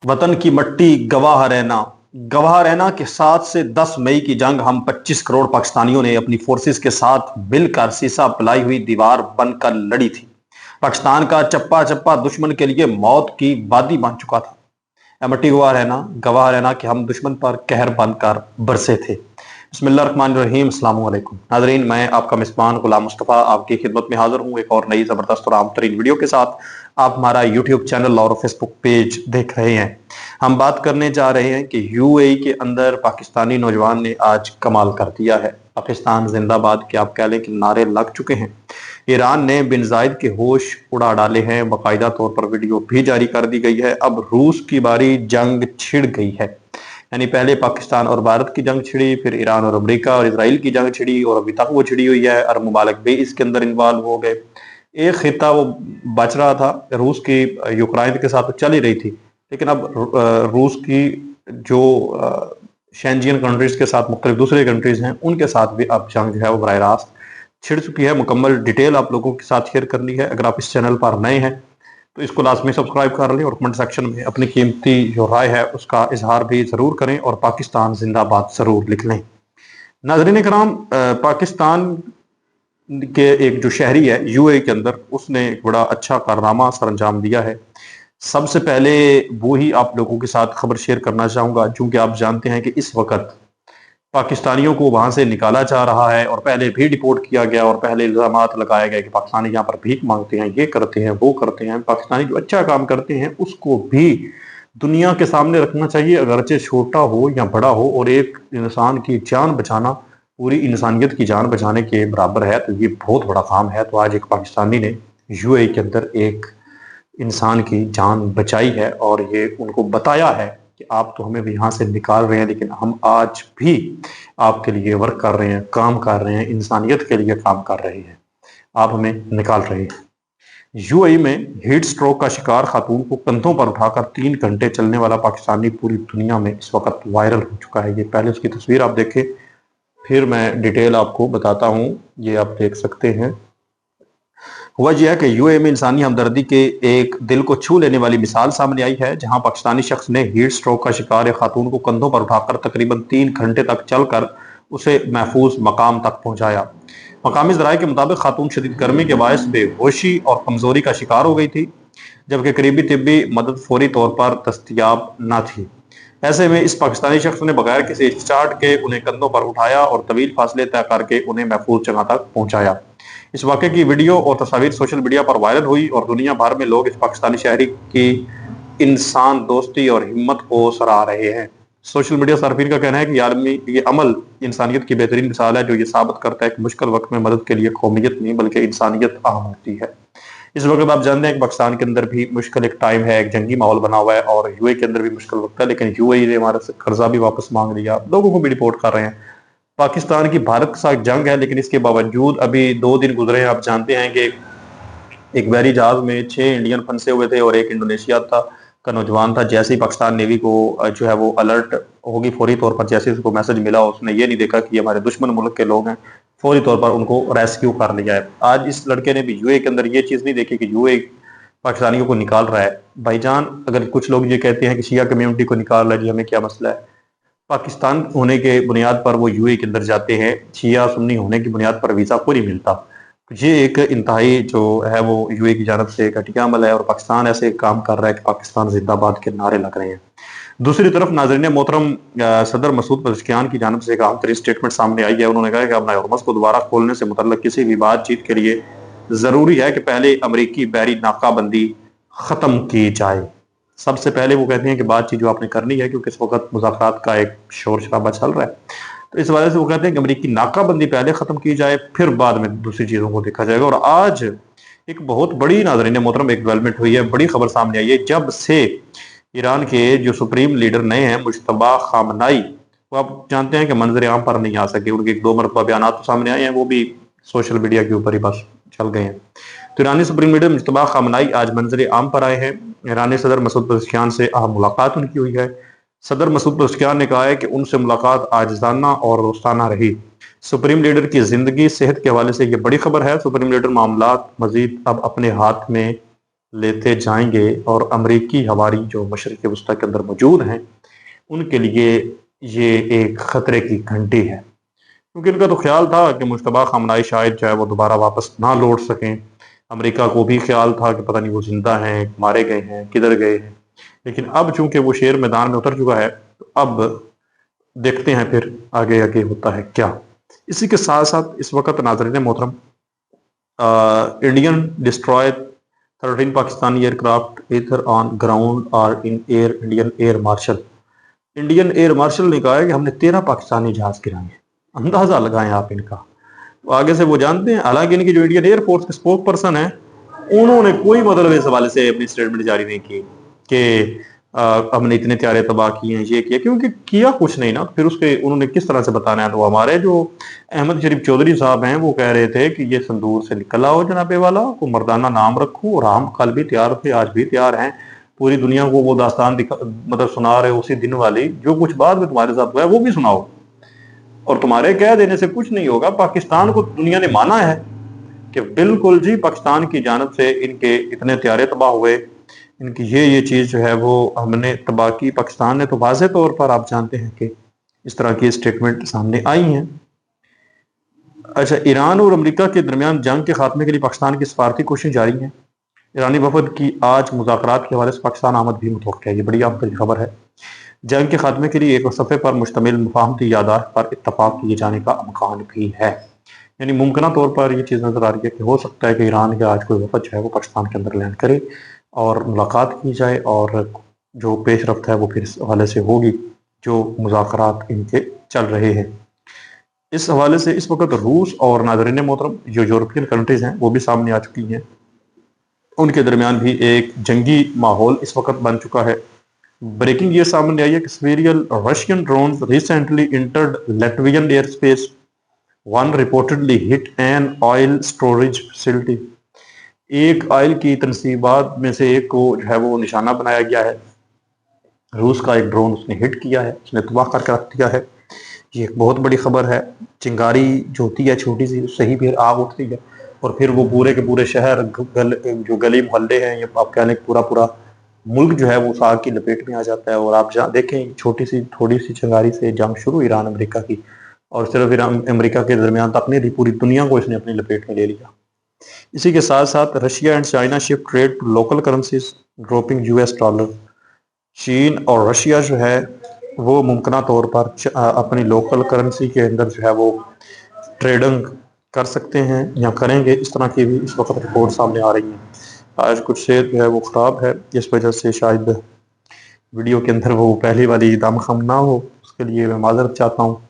वतन की मट्टी गवाह रहना के 7 से 10 मई की जंग हम 25 करोड़ पाकिस्तानियों ने अपनी फोर्सेस के साथ मिलकर सीसा पिलाई हुई दीवार बनकर लड़ी थी। पाकिस्तान का चप्पा चप्पा दुश्मन के लिए मौत की वादी बन चुका था। मट्टी गवाह रहना कि हम दुश्मन पर कहर बनकर बरसे थे। बिस्मिल्लाहिर्रहमानिर्रहीम, अस्सलाम वालेकुम नाज़रीन, मैं आपका मेज़बान गुलाम मुस्तफ़ा आपकी खिदमत में हाजिर हूँ एक और नई ज़बरदस्त और आम तरीन वीडियो के साथ। आप हमारा यूट्यूब चैनल और फेसबुक पेज देख रहे हैं। हम बात करने जा रहे हैं कि यूएई के अंदर पाकिस्तानी नौजवान ने आज कमाल कर दिया है। पाकिस्तान जिंदाबाद के आप कह लें कि नारे लग चुके हैं। ईरान ने बिन जायद के होश उड़ा डाले हैं, बाकायदा तौर पर वीडियो भी जारी कर दी गई है। अब रूस की बारी, जंग छिड़ गई है। यानी पहले पाकिस्तान और भारत की जंग छिड़ी, फिर ईरान और अमेरिका और इसराइल की जंग छिड़ी और अभी तक वो छिड़ी हुई है। अरब मुमालिक भी इसके अंदर इन्वॉल्व हो गए। एक खिता वो बच रहा था, रूस की यूक्रेन के साथ तो चल ही रही थी, लेकिन अब रूस की जो शेंजियन कंट्रीज के साथ मुख्तलिफ दूसरे कंट्रीज हैं उनके साथ भी अब जंग जो है वो बराह रास्त छिड़ चुकी है। मुकम्मल डिटेल आप लोगों के साथ शेयर करनी है। अगर आप इस चैनल पर नए हैं तो इसको लाजमी सब्सक्राइब कर लें और कमेंट सेक्शन में अपनी कीमती जो राय है उसका इजहार भी ज़रूर करें और पाकिस्तान जिंदाबाद ज़रूर लिख लें। नाज़रीन कराम, पाकिस्तान के एक जो शहरी है यूएई के अंदर, उसने एक बड़ा अच्छा कारनामा सर अंजाम दिया है। सबसे पहले वो ही आप लोगों के साथ खबर शेयर करना चाहूँगा, चूँकि आप जानते हैं कि इस वक्त पाकिस्तानियों को वहां से निकाला जा रहा है और पहले भी डिपोर्ट किया गया और पहले इल्जामात लगाया गया कि पाकिस्तानी यहाँ पर भीख मांगते हैं, ये करते हैं, वो करते हैं। पाकिस्तानी जो अच्छा काम करते हैं उसको भी दुनिया के सामने रखना चाहिए, अगरचे छोटा हो या बड़ा हो। और एक इंसान की जान बचाना पूरी इंसानियत की जान बचाने के बराबर है, तो ये बहुत बड़ा काम है। तो आज एक पाकिस्तानी ने यूएई के अंदर एक इंसान की जान बचाई है और ये उनको बताया है कि आप तो हमें यहाँ से निकाल रहे हैं, लेकिन हम आज भी आपके लिए वर्क कर रहे हैं, काम कर रहे हैं, इंसानियत के लिए काम कर रहे हैं, आप हमें निकाल रहे हैं। यूएई में हीट स्ट्रोक का शिकार खातून को कंधों पर उठाकर 3 घंटे चलने वाला पाकिस्तानी पूरी दुनिया में इस वक्त वायरल हो चुका है। ये पहले उसकी तस्वीर आप देखें, फिर मैं डिटेल आपको बताता हूँ। ये आप देख सकते हैं। हुआ यह है कि यूएई में इंसानी हमदर्दी के एक दिल को छू लेने वाली मिसाल सामने आई है, जहां पाकिस्तानी शख्स ने हीट स्ट्रोक का शिकार एक खातून को कंधों पर उठाकर तकरीबन 3 घंटे तक चलकर उसे महफूज मकाम तक पहुंचाया। मकामी ज़राए के मुताबिक खातून शदीद गर्मी के बायस बेहोशी और कमजोरी का शिकार हो गई थी, जबकि करीबी तिब्बी मदद फौरी तौर पर दस्तयाब न थी। ऐसे में इस पाकिस्तानी शख्स ने बगैर किसी हिचकिचाहट के उन्हें कंधों पर उठाया और तवील फासले तय करके उन्हें महफूज जगह तक पहुंचाया। इस वाक़े की वीडियो और तस्वीर सोशल मीडिया पर वायरल हुई और दुनिया भर में लोग इस पाकिस्तानी शहरी की इंसान दोस्ती और हिम्मत को सराह रहे हैं। सोशल मीडिया सार्फिन का कहना है कि ये अमल इंसानियत की बेहतरीन मिसाल है, जो ये साबित करता है कि मुश्किल वक्त में मदद के लिए कौमियत नहीं बल्कि इंसानियत अहम होती है। इस वक्त आप जानते हैं कि पाकिस्तान के अंदर भी मुश्किल एक टाइम है, एक जंगी माहौल बना हुआ है और यूएई के अंदर भी मुश्किल वक्त है, लेकिन यूएई ने हमारे से कर्जा भी वापस मांग लिया, लोगों को भी रिपोर्ट कर रहे हैं। पाकिस्तान की भारत के साथ जंग है, लेकिन इसके बावजूद अभी 2 दिन गुजरे हैं। आप जानते हैं कि एक बहरी जहाज में 6 इंडियन फंसे हुए थे और एक इंडोनेशिया का नौजवान था। जैसे ही पाकिस्तान नेवी को जो है वो अलर्ट होगी, फौरी तौर पर जैसे उसको मैसेज मिला, उसने ये नहीं देखा कि हमारे दुश्मन मुल्क के लोग हैं, फौरी तौर पर उनको रेस्क्यू कर लिया है। आज इस लड़के ने भी यूएई के अंदर ये चीज़ नहीं देखी कि यूएई पाकिस्तानियों को निकाल रहा है। भाईजान, अगर कुछ लोग ये कहते हैं कि शिया कम्युनिटी को निकाल रहा है, जी हमें क्या मसला है। पाकिस्तान होने के बुनियाद पर वो यूएई के अंदर जाते हैं, शिया सुन्नी होने की बुनियाद पर वीज़ा को नहीं मिलता। ये एक इंतहाई जो है वो यूएई की जानब से घटिया अमल है और पाकिस्तान ऐसे काम कर रहा है कि पाकिस्तान जिंदाबाद के नारे लग रहे हैं। दूसरी तरफ नाज़रीन मोहतरम, सदर मसूद पज़ेश्कियान की जानब से एक अहम तरीन स्टेटमेंट सामने आई है। उन्होंने कहा कि अपना हरमस को दोबारा खोलने से मुतल्लिक किसी भी बातचीत के लिए ज़रूरी है कि पहले अमरीकी बहरी नाकाबंदी ख़त्म की जाए। सबसे पहले वो कहते हैं कि बातचीत जो आपने करनी है, क्योंकि इस वक्त मुज़ाकरात का एक शोर शराबा चल रहा है, तो इस वजह से वो कहते हैं कि अमरीकी नाकाबंदी पहले ख़त्म की जाए, फिर बाद में दूसरी चीज़ों को देखा जाएगा। और आज एक बहुत बड़ी नाज़रीन मोहतरम एक डेवलपमेंट हुई है, बड़ी खबर सामने आई है। जब से ईरान के जो सुप्रीम लीडर नए हैं मुश्तबा खामनाई, वो आप जानते हैं कि मंजर आम पर नहीं आ सके, उनके 2 मरतबा बयान तो सामने आए हैं, वो भी सोशल मीडिया के ऊपर ही बस चल गए हैं। तो ईरानी सुप्रीम लीडर मुश्तबा खामनाई आज मंजर आम पर आए हैं। ईरानी सदर मसूद पज़ेश्कियान से अहम मुलाकात उनकी हुई है। सदर मसूद पज़ेश्कियान ने कहा है कि उनसे मुलाकात आजिज़ाना और दोस्ताना रही। सुप्रीम लीडर की जिंदगी सेहत के हवाले से ये बड़ी खबर है। सुप्रीम लीडर मामलात मजीद अब अपने हाथ में लेते जाएंगे और अमरीकी हवारी जो मशरक़ वस्ती के अंदर मौजूद हैं उनके लिए ये एक ख़तरे की घंटी है, क्योंकि इनका तो ख्याल था कि मुश्तबा खमनाई शायद जो है वो दोबारा वापस ना लौट सकें। अमेरिका को भी ख्याल था कि पता नहीं वो ज़िंदा हैं, मारे गए हैं, किधर गए हैं। लेकिन अब चूंकि वो शेर मैदान में उतर चुका है, तो अब देखते हैं फिर आगे आगे होता है क्या। इसी के साथ साथ इस वक्त नाज़रीन मोहतरम, Indian destroy 13 Pakistani aircraft either on ground or in air. Indian air marshal ने कहा है कि हमने 13 पाकिस्तानी जहाज गिराए हैं। अंदाजा लगाएं आप इनका। तो आगे से वो जानते हैं, हालांकि इनकी जो इंडियन एयरफोर्स के स्पोक पर्सन है उन्होंने कोई मतलब इस हवाले से अपनी स्टेटमेंट जारी नहीं की कि हमने इतने त्यारे तबाह किए हैं, ये किया, क्योंकि किया कुछ नहीं ना। फिर उसके उन्होंने किस तरह से बताना है। तो हमारे जो अहमद शरीफ चौधरी साहब हैं वो कह रहे थे कि ये संदूर से निकल आओ जनाबे वाला, को मर्दाना नाम रखो, और हम कल भी तैयार थे, आज भी तैयार हैं। पूरी दुनिया को वो दास्तान मतलब सुना रहे उसी दिन वाली, जो कुछ बाद में तुम्हारे साथ हुआ है वो भी सुनाओ, और तुम्हारे कह देने से कुछ नहीं होगा। पाकिस्तान को दुनिया ने माना है कि बिल्कुल जी पाकिस्तान की जानब से इनके इतने त्यारे तबाह हुए, इनकी ये चीज़ जो है वो हमने तबाह की। पाकिस्तान ने तो वाज़े तौर पर आप जानते हैं कि इस तरह की स्टेटमेंट सामने आई हैं। अच्छा, ईरान और अमेरिका के दरमियान जंग के खात्मे के लिए पाकिस्तान की सफारती कोशिश जारी हैं। ईरानी वफद की आज मुज़ाकरात के हवाले से पाकिस्तान आमद भी मुतवक्किल है। ये बड़ी अहम तरीन खबर है। जंग के खात्मे के लिए एक सफ़े पर मुश्तमिल मुफाहमती यादाश्त पर इत्तफाक किए जाने का अमकान भी है। यानी मुमकिन तौर पर ये चीज़ नज़र आ रही है कि हो सकता है कि ईरान का आज कोई वफद जो है वो पाकिस्तान के अंदर लैंड करे और मुलाकात की जाए, और जो पेश रफ्त है वो फिर इस हवाले से होगी जो मुज़ाकरात इनके चल रहे हैं। इस हवाले से इस वक्त रूस और नाज़रीन मोहतरम जो यूरोपियन कंट्रीज़ हैं वो भी सामने आ चुकी हैं। उनके दरमियान भी एक जंगी माहौल इस वक्त बन चुका है। ब्रेकिंग ये सामने आई है कि serial Russian drone recently entered Latvian air space, one reportedly hit an oil storage facility. एक ऑयल की तनसीबात में से एक को जो है वो निशाना बनाया गया है। रूस का एक ड्रोन उसने हिट किया है, उसने तबाह करके रख दिया है। ये एक बहुत बड़ी खबर है। चिंगारी जो होती है छोटी सी, उससे ही फिर आग उठती है, और फिर वो पूरे के पूरे शहर जो गली मोहल्ले हैं, ये आप कह लें पूरा पूरा मुल्क जो है वो उस आग की लपेट में आ जाता है। और आप जहाँ देखें छोटी सी थोड़ी सी चिंगारी से जंग शुरू ईरान अमेरिका की, और सिर्फ ईरान अमेरिका के दरमियान तक नहीं, पूरी दुनिया को इसने अपनी लपेट में ले लिया। इसी के साथ साथ Russia and China shift trade to local currencies dropping US dollar. चीन और रशिया जो है वो मुमकिन तौर पर अपनी लोकल करेंसी के अंदर जो है वो ट्रेडिंग कर सकते हैं या करेंगे। इस तरह की भी इस वक्त रिपोर्ट सामने आ रही हैं। आज कुछ सेहत जो है वो ख़राब है, इस वजह से शायद वीडियो के अंदर वो पहली वाली दम खम ना हो, उसके लिए मैं माजरत चाहता हूँ।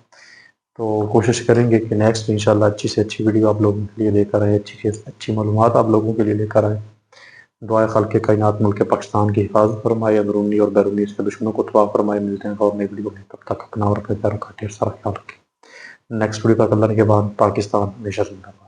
तो कोशिश करेंगे कि नेक्स्ट इंशाल्लाह अच्छी से अच्छी वीडियो आप लोगों के लिए लेकर आए, अच्छी से अच्छी मालूमात आप लोगों के लिए लेकर आए। दुआ खाल्के कायनात मुल्क पाकिस्तान की हिफाजत फरमाए, अंदरूनी और बैरूनी इसके दुश्मनों को तबाह फरमाए। मिलते हैं और नई वीडियो में, तब तक अपना और अपने प्यारों का ढेर सारा ख्याल रखें। नेक्स्ट वीडियो तक अल्लाह के बाद पाकिस्तान हमेशा जिंदा।